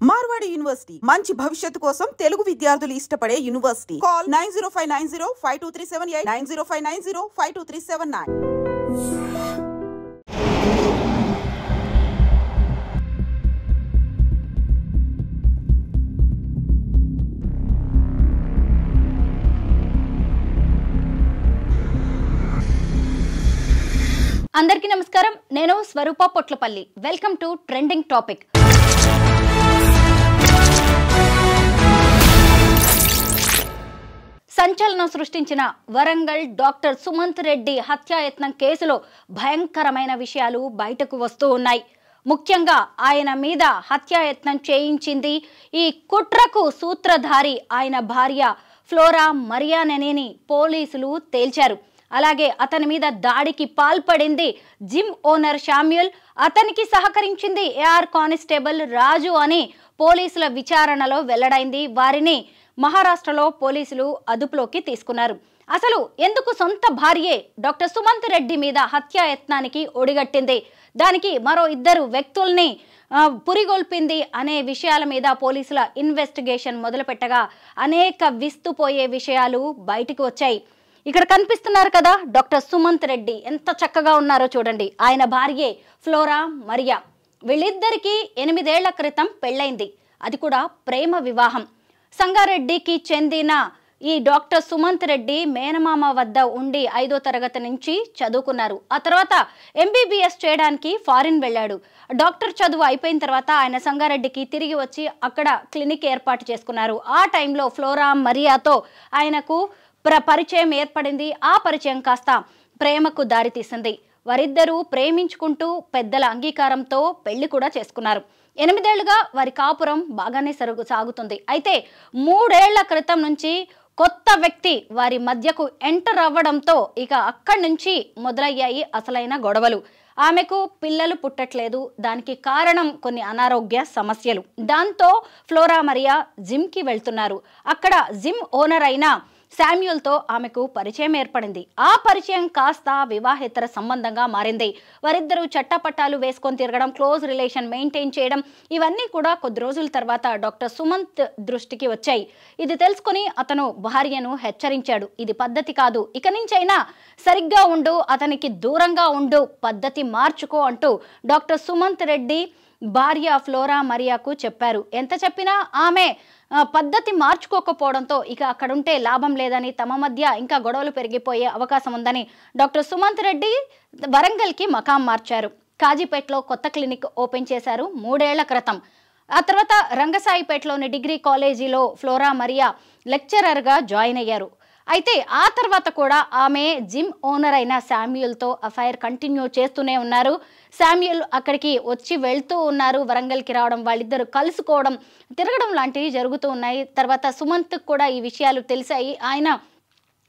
Marwadi university మంచి భవిష్యత్తు కోసం తెలుగు విద్యార్థులు ఇష్టపడే యూనివర్సిటీ. కాల్ 9059052378 9059052379. అందరికీ నమస్కారం. నేను Swaroopa Potlapalli. Welcome to trending topic. సంచలనం సృష్టించిన వరంగల్ డాక్టర్ సుమంత్ రెడ్డి హత్యాయత్నం కేసులో భయంకరమైన విషయాలు బయటకు వస్తూ ఉన్నాయి. ముఖ్యంగా ఆయన మీద హత్యాయత్నం చేయించింది, ఈ కుట్రకు సూత్రధారి ఆయన భార్య ఫ్లోరా మరియాననేని పోలీసులు తేల్చారు. అలాగే అతని మీద దాడికి పాల్పడింది జిమ్ ఓనర్ శామ్యూల్, అతనికి సహకరించింది ఏఆర్ కానిస్టేబుల్ రాజు అని పోలీసుల విచారణలో వెల్లడైంది. వారిని మహారాష్ట్రలో పోలీసులు అదుపులోకి తీసుకున్నారు. అసలు ఎందుకు సొంత భార్యే డాక్టర్ సుమంత్ రెడ్డి మీద హత్యాయత్నానికి ఒడిగట్టింది, దానికి మరో ఇద్దరు వ్యక్తుల్ని పురిగొల్పింది అనే విషయాల మీద పోలీసుల ఇన్వెస్టిగేషన్ మొదలుపెట్టగా అనేక విస్తుపోయే విషయాలు బయటికి వచ్చాయి. ఇక్కడ కనిపిస్తున్నారు కదా డాక్టర్ సుమంత్ రెడ్డి, ఎంత చక్కగా ఉన్నారో చూడండి. ఆయన భార్యే ఫ్లోరా మరియా. వీళ్ళిద్దరికీ 8 ఏళ్ల క్రితం పెళ్ళైంది, అది కూడా ప్రేమ వివాహం. సంగారెడ్డికి చెందిన ఈ డాక్టర్ సుమంత్ రెడ్డి మేనమామ వద్ద ఉండి 5వ తరగతి నుంచి చదువుకున్నారు. ఆ తర్వాత ఎంబీబీఎస్ చేయడానికి ఫారిన్ వెళ్ళాడు. డాక్టర్ చదువు అయిపోయిన తర్వాత ఆయన సంగారెడ్డికి తిరిగి వచ్చి అక్కడ క్లినిక్ ఏర్పాటు చేసుకున్నారు. ఆ టైంలో ఫ్లోరా మరియాతో ఆయనకు పరిచయం ఏర్పడింది. ఆ పరిచయం కాస్త ప్రేమకు దారితీసింది. వారిద్దరూ ప్రేమించుకుంటూ పెద్దల అంగీకారంతో పెళ్లి కూడా చేసుకున్నారు. 8 ఏళ్లుగా వారి కాపురం బాగానే సాగుతుంది. అయితే 3 ఏళ్ల క్రితం నుంచి కొత్త వ్యక్తి వారి మధ్యకు ఎంటర్ అవ్వడంతో ఇక అక్కడి నుంచి మొదలయ్యాయి అసలైన గొడవలు. ఆమెకు పిల్లలు పుట్టట్లేదు, దానికి కారణం కొన్ని అనారోగ్య సమస్యలు. దాంతో ఫ్లోరా మరియా జిమ్కి వెళ్తున్నారు. అక్కడ జిమ్ ఓనర్ అయిన శామ్యూల్తో ఆమెకు పరిచయం ఏర్పడింది. ఆ పరిచయం కాస్త వివాహేతర సంబంధంగా మారింది. వారిద్దరూ చట్టపట్టాలు వేసుకొని తిరగడం, క్లోజ్ రిలేషన్ మెయింటైన్ చేయడం, ఇవన్నీ కూడా కొద్ది రోజుల తర్వాత డాక్టర్ సుమంత్ దృష్టికి వచ్చాయి. ఇది తెలుసుకుని అతను భార్యను హెచ్చరించాడు, ఇది పద్ధతి కాదు, ఇక నుంచైనా సరిగ్గా ఉండు, అతనికి దూరంగా ఉండు, పద్ధతి మార్చుకో అంటూ డాక్టర్ సుమంత్ రెడ్డి భార్య ఫ్లోరా మరియాకు చెప్పారు. ఎంత చెప్పినా ఆమె పద్ధతి మార్చుకోకపోవడంతో ఇక అక్కడుంటే లాభం లేదని, తమ మధ్య ఇంకా గొడవలు పెరిగిపోయే అవకాశం ఉందని డాక్టర్ సుమంత్ రెడ్డి వరంగల్కి మకాం మార్చారు. కాజీపేటలో కొత్త క్లినిక్ ఓపెన్ చేశారు 3 ఏళ్ల క్రితం. ఆ తర్వాత రంగసాయిపేటలోని డిగ్రీ కాలేజీలో ఫ్లోరా మరియా లెక్చరర్గా జాయిన్ అయ్యారు. అయితే ఆ తర్వాత కూడా ఆమె జిమ్ ఓనర్ అయిన శామ్యూల్తో అఫైర్ కంటిన్యూ చేస్తూనే ఉన్నారు. శామ్యూల్ అక్కడికి వచ్చి వెళ్తూ ఉన్నారు, వరంగల్కి రావడం, వాళ్ళిద్దరు కలుసుకోవడం, తిరగడం లాంటివి జరుగుతూ ఉన్నాయి. తర్వాత సుమంత్కి కూడా ఈ విషయాలు తెలిసాయి. ఆయన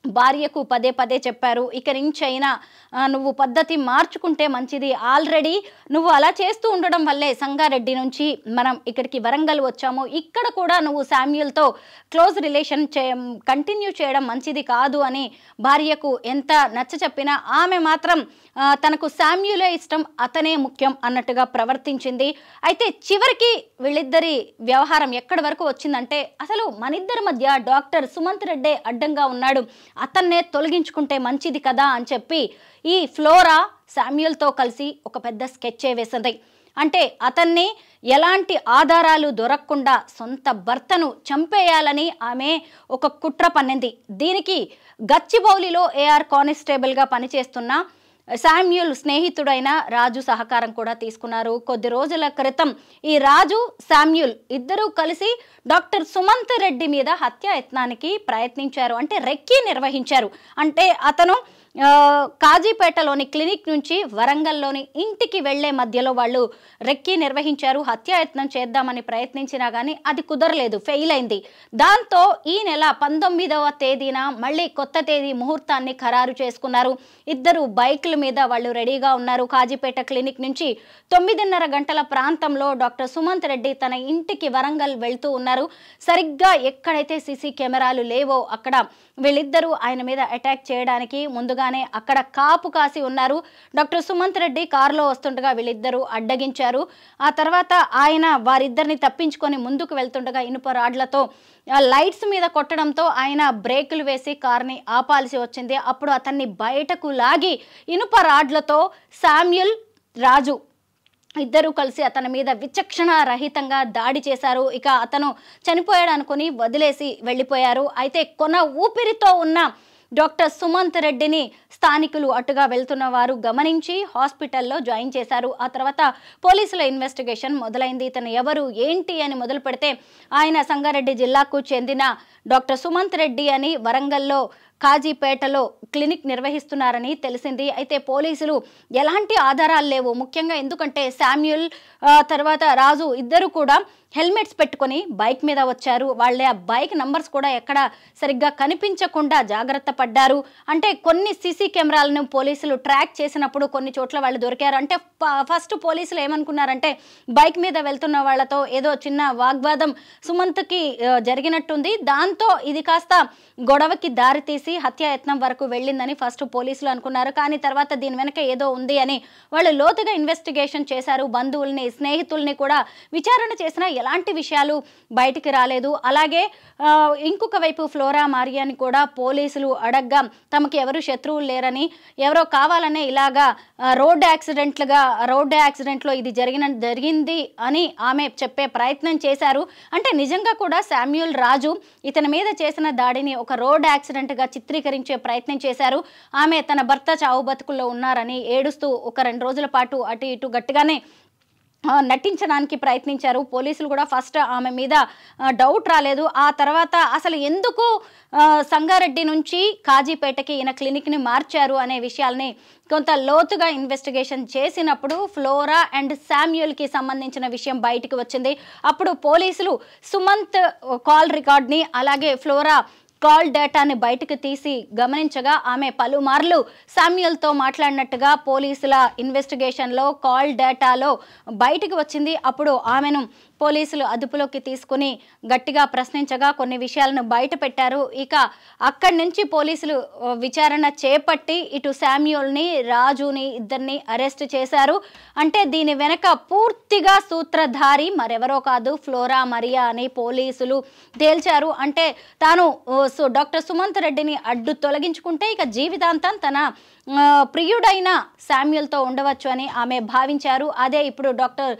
భార్యకు పదే పదే చెప్పారు, ఇక నుంచి అయినా నువ్వు పద్ధతి మార్చుకుంటే మంచిది, ఆల్రెడీ నువ్వు అలా చేస్తూ ఉండడం వల్లే సంగారెడ్డి నుంచి మనం ఇక్కడికి వరంగల్ వచ్చాము, ఇక్కడ కూడా నువ్వు శామ్యూల్తో క్లోజ్ రిలేషన్ కంటిన్యూ చేయడం మంచిది కాదు అని భార్యకు ఎంత నచ్చ చెప్పినా ఆమె మాత్రం తనకు శామ్యూలే ఇష్టం, అతనే ముఖ్యం అన్నట్టుగా ప్రవర్తించింది. అయితే చివరికి వీళ్ళిద్దరి వ్యవహారం ఎక్కడి వరకు వచ్చిందంటే, అసలు మనిద్దరి మధ్య డాక్టర్ సుమంత్ రెడ్డి అడ్డంగా ఉన్నాడు, అతన్నే తొలగించుకుంటే మంచిది కదా అని చెప్పి ఈ ఫ్లోరా శామ్యూల్తో కలిసి ఒక పెద్ద స్కెచ్ వేసింది. అంటే అతన్ని ఎలాంటి ఆధారాలు దొరకకుండా సొంత భర్తను చంపేయాలని ఆమె ఒక కుట్ర పన్నింది. దీనికి గచ్చిబౌలిలో ఏఆర్ కానిస్టేబుల్గా పనిచేస్తున్న శామ్యూల్ స్నేహితుడైన రాజు సహకారం కూడా తీసుకున్నారు. కొద్ది రోజుల క్రితం ఈ రాజు, శామ్యూల్ ఇద్దరూ కలిసి డాక్టర్ సుమంత్ రెడ్డి మీద హత్యాయత్నానికి ప్రయత్నించారు, అంటే రెక్కీ నిర్వహించారు. అంటే అతను కాజీపేటలోని క్లినిక్ నుంచి వరంగల్లోని ఇంటికి వెళ్లే మధ్యలో వాళ్ళు రెక్కీ నిర్వహించారు. హత్యాయత్నం చేద్దామని ప్రయత్నించినా కానీ అది కుదరలేదు, ఫెయిల్ అయింది. దాంతో ఈ నెల 19వ తేదీన మళ్ళీ కొత్త తేదీ ముహూర్తాన్ని ఖరారు చేసుకున్నారు. ఇద్దరు బైక్ల మీద వాళ్ళు రెడీగా ఉన్నారు. కాజీపేట క్లినిక్ నుంచి 9:30 గంటల ప్రాంతంలో డాక్టర్ సుమంత్ రెడ్డి తన ఇంటికి వరంగల్ వెళ్తూ ఉన్నారు. సరిగ్గా ఎక్కడైతే సీసీ కెమెరాలు లేవో అక్కడ వీళ్ళిద్దరూ ఆయన మీద అటాక్ చేయడానికి ముందుగా ఉండగానే అక్కడ కాపు కాసి ఉన్నారు. డాక్టర్ సుమంత్ రెడ్డి కారులో వస్తుండగా వీళ్ళిద్దరూ అడ్డగించారు. ఆ తర్వాత ఆయన వారిద్దరిని తప్పించుకొని ముందుకు వెళ్తుండగా ఇనుప రాడ్లతో లైట్స్ మీద కొట్టడంతో ఆయన బ్రేకులు వేసి కార్ని ఆపాల్సి వచ్చింది. అప్పుడు అతన్ని బయటకు లాగి ఇనుప రాడ్లతో శామ్యూల్, రాజు ఇద్దరు కలిసి అతని మీద విచక్షణ రహితంగా దాడి చేశారు. ఇక అతను చనిపోయాడు అనుకుని వదిలేసి వెళ్ళిపోయారు. అయితే కొన ఊపిరితో ఉన్న డాక్టర్ సుమంత్ రెడ్డిని స్థానికులు అటుగా వెళ్తున్న వారు గమనించి హాస్పిటల్లో జాయిన్ చేశారు. ఆ తర్వాత పోలీసుల ఇన్వెస్టిగేషన్ మొదలైంది. ఇతను ఎవరు ఏంటి అని మొదలు పెడితే ఆయన సంగారెడ్డి జిల్లాకు చెందిన డాక్టర్ సుమంత్ రెడ్డి అని వరంగల్లో కాజీపేటలో క్లినిక్ నిర్వహిస్తున్నారని తెలిసింది. అయితే పోలీసులు ఎలాంటి ఆధారాలు లేవు, ముఖ్యంగా ఎందుకంటే శామ్యూల్ తర్వాత రాజు ఇద్దరు కూడా హెల్మెట్స్ పెట్టుకొని బైక్ మీద వచ్చారు. వాళ్ళ బైక్ నంబర్స్ కూడా ఎక్కడ సరిగ్గా కనిపించకుండా జాగ్రత్త పడ్డారు. అంటే కొన్ని సీసీ కెమెరాలను పోలీసులు ట్రాక్ చేసినప్పుడు కొన్ని చోట్ల వాళ్ళు దొరికారు. అంటే ఫస్ట్ పోలీసులు ఏమనుకున్నారంటే బైక్ మీద వెళ్తున్న వాళ్ళతో ఏదో చిన్న వాగ్వాదం సుమంత్కి జరిగినట్టుంది, దాంతో ఇది కాస్త గొడవకి దారితీసి హత్యాయత్నం వరకు వెళ్ళిందని ఫస్ట్ పోలీసులు అనుకున్నారు. కానీ తర్వాత దీని వెనక ఏదో ఉంది అని వాళ్ళు లోతుగా ఇన్వెస్టిగేషన్ చేశారు. బంధువుల్ని, స్నేహితుల్ని కూడా విచారణ చేసినా ఎలాంటి విషయాలు బయటికి రాలేదు. అలాగే ఇంకొక వైపు ఫ్లోరా మారియాని కూడా పోలీసులు అడగ్గా తమకు ఎవరు శత్రువులు లేరని, ఎవరో కావాలనే ఇలాగా రోడ్డు యాక్సిడెంట్లో ఇది జరిగింది అని ఆమె చెప్పే ప్రయత్నం చేశారు. అంటే నిజంగా కూడా శామ్యూల్, రాజు ఇతని మీద చేసిన దాడిని ఒక రోడ్ యాక్సిడెంట్గా చిత్రీకరించే ప్రయత్నం చేశారు. ఆమె తన భర్త చావు బతుకుల్లో ఉన్నారని ఏడుస్తూ ఒక 2 రోజుల పాటు అటు ఇటు గట్టిగానే నటించడానికి ప్రయత్నించారు. పోలీసులు కూడా ఫస్ట్ ఆమె మీద డౌట్ రాలేదు. ఆ తర్వాత అసలు ఎందుకు సంగారెడ్డి నుంచి కాజీపేటకి ఈయన క్లినిక్ని మార్చారు అనే విషయాల్ని కొంత లోతుగా ఇన్వెస్టిగేషన్ చేసినప్పుడు ఫ్లోరా అండ్ శామ్యూల్కి సంబంధించిన విషయం బయటికి వచ్చింది. అప్పుడు పోలీసులు సుమంత్ కాల్ రికార్డ్ని అలాగే ఫ్లోరా కాల్ డేటాని బయటకు తీసి గమనించగా ఆమె పలుమార్లు శామ్యూల్తో మాట్లాడినట్టుగా పోలీసుల ఇన్వెస్టిగేషన్లో కాల్ డేటాలో బయటకు వచ్చింది. అప్పుడు ఆమెను పోలీసులు అదుపులోకి తీసుకుని గట్టిగా ప్రశ్నించగా కొన్ని విషయాలను బయట పెట్టారు. ఇక అక్కడి నుంచి పోలీసులు విచారణ చేపట్టి ఇటు శామ్యూల్ని, రాజుని ఇద్దరిని అరెస్ట్ చేశారు. అంటే దీని వెనక పూర్తిగా సూత్రధారి మరెవరో కాదు, ఫ్లోరా మరియా అని పోలీసులు తేల్చారు. అంటే తాను డాక్టర్ సుమంత్ రెడ్డిని అడ్డు తొలగించుకుంటే ఇక జీవితాంతం తన ప్రియుడైన శామ్యూల్తో ఉండవచ్చు అని ఆమె భావించారు. అదే ఇప్పుడు డాక్టర్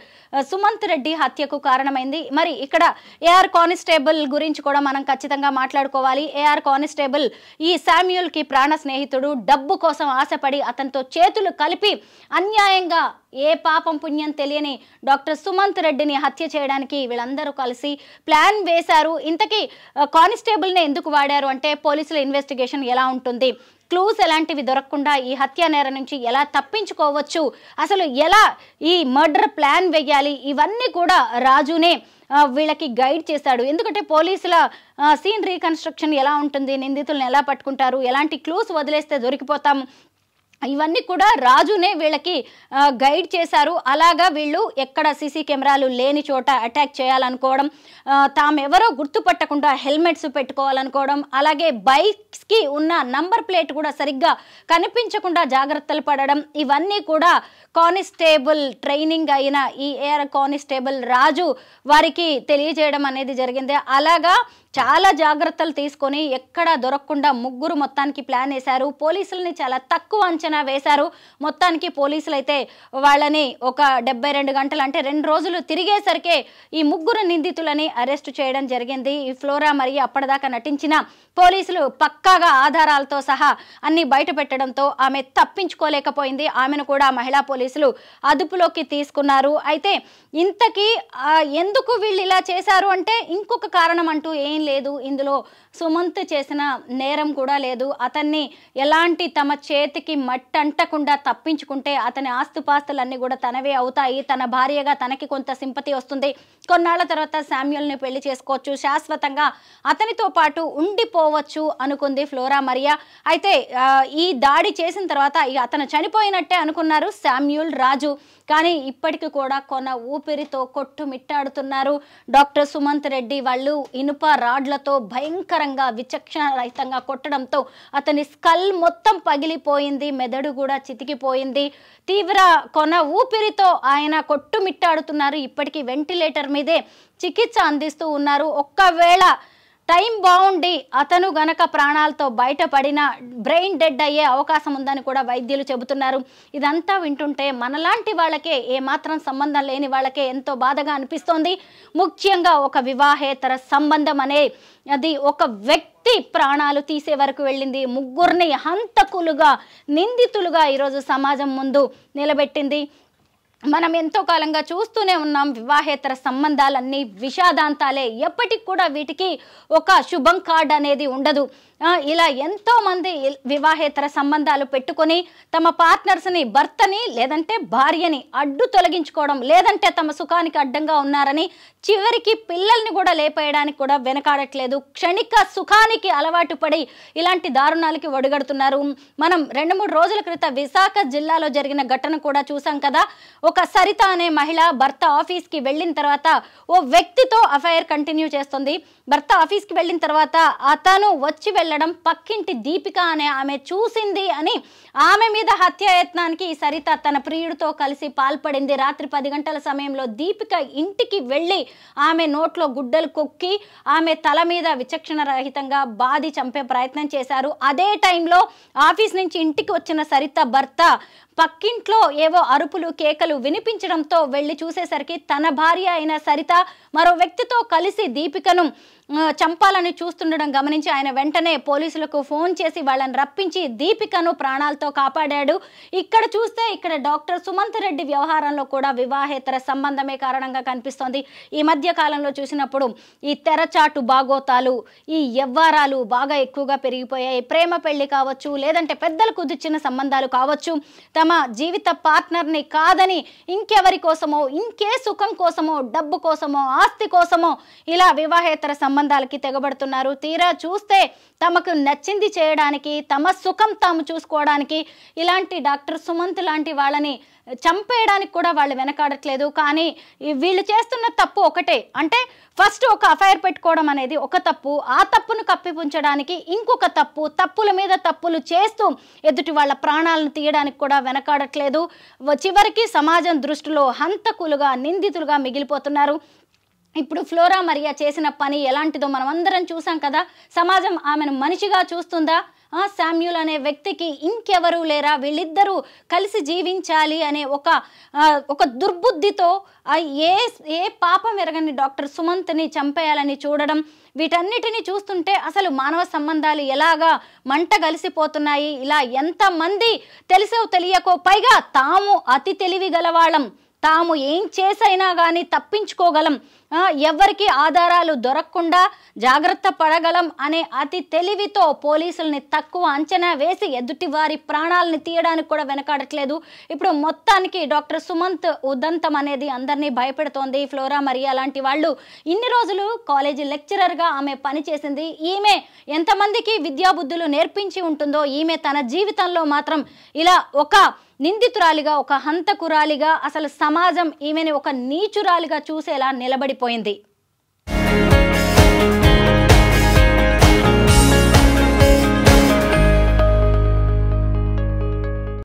సుమంత్ రెడ్డి హత్యకు కారణమైంది. మరి ఇక్కడ ఏఆర్ కానిస్టేబుల్ గురించి కూడా మనం ఖచ్చితంగా మాట్లాడుకోవాలి. ఏఆర్ కానిస్టేబుల్ ఈ శామ్యూల్కి ప్రాణ స్నేహితుడు. డబ్బు కోసం ఆశపడి అతనితో చేతులు కలిపి అన్యాయంగా ఏ పాపం పుణ్యం తెలియని డాక్టర్ సుమంత్ రెడ్డిని హత్య చేయడానికి వీళ్ళందరూ కలిసి ప్లాన్ వేశారు. ఇంతకీ కానిస్టేబుల్ని ఎందుకు వాడారు అంటే పోలీసుల ఇన్వెస్టిగేషన్ ఎలా ఉంటుంది, క్లూస్ ఎలాంటివి దొరకకుండా ఈ హత్య నేరం నుంచి ఎలా తప్పించుకోవచ్చు, అసలు ఎలా ఈ మర్డర్ ప్లాన్ వేయాలి, ఇవన్నీ కూడా రాజునే వీళ్ళకి గైడ్ చేశాడు. ఎందుకంటే పోలీసుల సీన్ రీకన్స్ట్రక్షన్ ఎలా ఉంటుంది, నిందితులను ఎలా పట్టుకుంటారు, ఎలాంటి క్లూస్ వదిలేస్తే దొరికిపోతాం, ఇవన్నీ కూడా రాజునే వీళ్ళకి గైడ్ చేశారు. అలాగా వీళ్ళు ఎక్కడ సీసీ కెమెరాలు లేని చోట అటాక్ చేయాలనుకోవడం, తామెవరో గుర్తుపట్టకుండా హెల్మెట్స్ పెట్టుకోవాలనుకోవడం, అలాగే బైక్స్కి ఉన్న నంబర్ ప్లేట్ కూడా సరిగ్గా కనిపించకుండా జాగ్రత్తలు పడడం, ఇవన్నీ కూడా కానిస్టేబుల్ ట్రైనింగ్ అయిన ఈ ఏఆర్ కానిస్టేబుల్ రాజు వారికి తెలియజేయడం అనేది జరిగింది. అలాగా చాలా జాగ్రత్తలు తీసుకొని ఎక్కడ దొరకకుండా ముగ్గురు మొత్తానికి ప్లాన్ వేశారు. పోలీసులని చాలా తక్కువ అంచనా వేశారు. మొత్తానికి పోలీసులు అయితే వాళ్ళని ఒక 72 గంటలు అంటే 2 రోజులు తిరిగేసరికే ఈ ముగ్గురు నిందితులని అరెస్ట్ చేయడం జరిగింది. ఈ ఫ్లోరా మరియు అప్పటిదాకా నటించిన పోలీసులు పక్కాగా ఆధారాలతో సహా అన్ని బయట పెట్టడంతో ఆమె తప్పించుకోలేకపోయింది. ఆమెను కూడా మహిళా పోలీసులు అదుపులోకి తీసుకున్నారు. అయితే ఇంతకీ ఎందుకు వీళ్ళు ఇలా చేశారు అంటే ఇంకొక కారణం అంటూ ఏం లేదు. ఇందులో సుమంత్ చేసిన నేరం కూడా లేదు. అతన్ని ఎలాంటి తమ చేతికి మట్టి అంటకుండా తప్పించుకుంటే అతని ఆస్తుపాస్తులన్నీ కూడా తనవే అవుతాయి, తన భార్యగా తనకి కొంత సింపతి వస్తుంది, కొన్నాళ్ల తర్వాత శామ్యూల్ని పెళ్లి చేసుకోవచ్చు, శాశ్వతంగా అతనితో పాటు ఉండిపోవచ్చు అనుకుంది ఫ్లోరా మరియా. అయితే ఈ దాడి చేసిన తర్వాత ఇక అతను చనిపోయినట్టే అనుకున్నారు శామ్యూల్ రాజు. కానీ ఇప్పటికీ కూడా కొన ఊపిరితో కొట్టుమిట్టాడుతున్నారు. డాక్టర్ సుమంత్ రెడ్డి వాళ్ళు ఇనుప రాడ్లతో భయంకరంగా విచక్షణ రహితంగా కొట్టడంతో అతని స్కల్ మొత్తం పగిలిపోయింది, మెదడు కూడా చితికిపోయింది. తీవ్ర కొన ఊపిరితో ఆయన కొట్టుమిట్టాడుతున్నారు. ఇప్పటికీ వెంటిలేటర్ మీదే చికిత్స అందిస్తూ ఉన్నారు. ఒక్కవేళ టైం బాగుండి అతను గనక ప్రాణాలతో బయటపడిన బ్రెయిన్ డెడ్ అయ్యే అవకాశం ఉందని కూడా వైద్యులు చెబుతున్నారు. ఇదంతా వింటుంటే మనలాంటి వాళ్ళకే, ఏమాత్రం సంబంధం లేని వాళ్ళకే ఎంతో బాధగా అనిపిస్తోంది. ముఖ్యంగా ఒక వివాహేతర సంబంధం అనే అది ఒక వ్యక్తి ప్రాణాలు తీసే వరకు వెళ్ళింది. ముగ్గురిని హంతకులుగా, నిందితులుగా ఈరోజు సమాజం ముందు నిలబెట్టింది. మనం ఎంతో కాలంగా చూస్తూనే ఉన్నాం, వివాహేతర సంబంధాలన్నీ విషాదాంతాలే. ఎప్పటికి కూడా వీటికి ఒక శుభం కార్డ్ అనేది ఉండదు. ఇలా ఎంతో మంది వివాహేతర సంబంధాలు పెట్టుకొని తమ పార్ట్నర్స్ని, భర్తని లేదంటే భార్యని అడ్డు తొలగించుకోవడం, లేదంటే తమ సుఖానికి అడ్డంగా ఉన్నారని చివరికి పిల్లల్ని కూడా లేపేయడానికి కూడా వెనకాడట్లేదు. క్షణిక సుఖానికి అలవాటు పడి ఇలాంటి దారుణాలకి ఒడిగడుతున్నారు. మనం 2-3 రోజుల క్రితం విశాఖ జిల్లాలో జరిగిన ఘటన కూడా చూసాం కదా. ఒక సరిత అనే మహిళ భర్త ఆఫీస్కి వెళ్ళిన తర్వాత ఓ వ్యక్తితో అఫైర్ కంటిన్యూ చేస్తుంది. భర్త ఆఫీస్కి వెళ్ళిన తర్వాత అతను వచ్చి వెళ్ళడం పక్కింటి దీపిక అనే ఆమె చూసింది అని ఆమె మీద హత్యాయత్నానికి సరిత తన ప్రియుడితో కలిసి పాల్పడింది. రాత్రి 10 గంటల సమయంలో దీపిక ఇంటికి వెళ్ళి ఆమె నోట్లో గుడ్డలు కొక్కి ఆమె తల మీద విచక్షణ రహితంగా బాది చంపే ప్రయత్నం చేశారు. అదే టైంలో ఆఫీస్ నుంచి ఇంటికి వచ్చిన సరిత భర్త పక్కింట్లో ఏవో అరుపులు, కేకలు వినిపించడంతో వెళ్ళి చూసేసరికి తన భార్య అయిన సరిత మరో వ్యక్తితో కలిసి దీపికను చంపాలని చూస్తుండడం గమనించి ఆయన వెంటనే పోలీసులకు ఫోన్ చేసి వాళ్ళని రప్పించి దీపికను ప్రాణాలతో కాపాడాడు. ఇక్కడ చూస్తే ఇక్కడ డాక్టర్ సుమంత్ రెడ్డి వ్యవహారంలో కూడా వివాహేతర సంబంధమే కారణంగా కనిపిస్తోంది. ఈ మధ్య కాలంలో చూసినప్పుడు ఈ తెరచాటు బాగోతాలు, ఈ యవ్వారాలు బాగా ఎక్కువగా పెరిగిపోయాయి. ప్రేమ పెళ్లి కావచ్చు, లేదంటే పెద్దలు కుదిర్చిన సంబంధాలు కావచ్చు, తమ జీవిత పార్ట్నర్ని కాదని ఇంకెవరి కోసమో, ఇంకే సుఖం కోసమో, డబ్బు కోసమో, ఆస్తి కోసమో ఇలా వివాహేతర సంబంధాలకి తెగబడుతున్నారు. తీరా చూస్తే తమకు నచ్చింది చేయడానికి, తమ సుఖం తాము చూసుకోవడానికి ఇలాంటి డాక్టర్ సుమంత్ లాంటి వాళ్ళని చంపేయడానికి కూడా వాళ్ళు వెనకాడట్లేదు. కానీ వీళ్ళు చేస్తున్న తప్పు ఒకటే, అంటే ఫస్ట్ ఒక అఫైర్ పెట్టుకోవడం అనేది ఒక తప్పు, ఆ తప్పును కప్పిపుంచడానికి ఇంకొక తప్పు, తప్పుల మీద తప్పులు చేస్తూ ఎదుటి వాళ్ళ ప్రాణాలను తీయడానికి కూడా వెనకాడట్లేదు. చివరికి సమాజం దృష్టిలో హంతకులుగా, నిందితులుగా మిగిలిపోతున్నారు. ఇప్పుడు ఫ్లోరా మరియా చేసిన పని ఎలాంటిదో మనం అందరం చూసాం కదా. సమాజం ఆమెను మనిషిగా చూస్తుందా? శామ్యూల్ అనే వ్యక్తికి ఇంకెవరూ లేరా, వీళ్ళిద్దరూ కలిసి జీవించాలి అనే ఒక దుర్బుద్ధితో ఏ పాపం ఎరగని డాక్టర్ సుమంత్ని చంపేయాలని చూడడం, వీటన్నిటిని చూస్తుంటే అసలు మానవ సంబంధాలు ఎలాగా మంట కలిసిపోతున్నాయి. ఇలా ఎంతమంది తెలిసో తెలియకో, పైగా తాము అతి తెలివి గలవాళ్ళం, తాము ఏం చేసైనా కానీ తప్పించుకోగలం, ఎవరికి ఆధారాలు దొరకకుండా జాగ్రత్త పడగలం అనే అతి తెలివితో పోలీసుల్ని తక్కువ అంచనా వేసి ఎదుటి వారి ప్రాణాలని తీయడానికి కూడా వెనకాడట్లేదు. ఇప్పుడు మొత్తానికి డాక్టర్ సుమంత్ ఉదంతం అనేది అందరినీ భయపెడుతోంది. ఫ్లోరా మరియా లాంటి వాళ్ళు ఇన్ని రోజులు కాలేజీ లెక్చరర్గా ఆమె పనిచేసింది. ఈమె ఎంతమందికి విద్యాబుద్ధులు నేర్పించి ఉంటుందో, ఈమె తన జీవితంలో మాత్రం ఇలా ఒక నిందితురాలిగా, ఒక హంతకురాలిగా, అసలు సమాజం ఈమెని ఒక నీచురాలిగా చూసేలా నిలబడిపోయింది.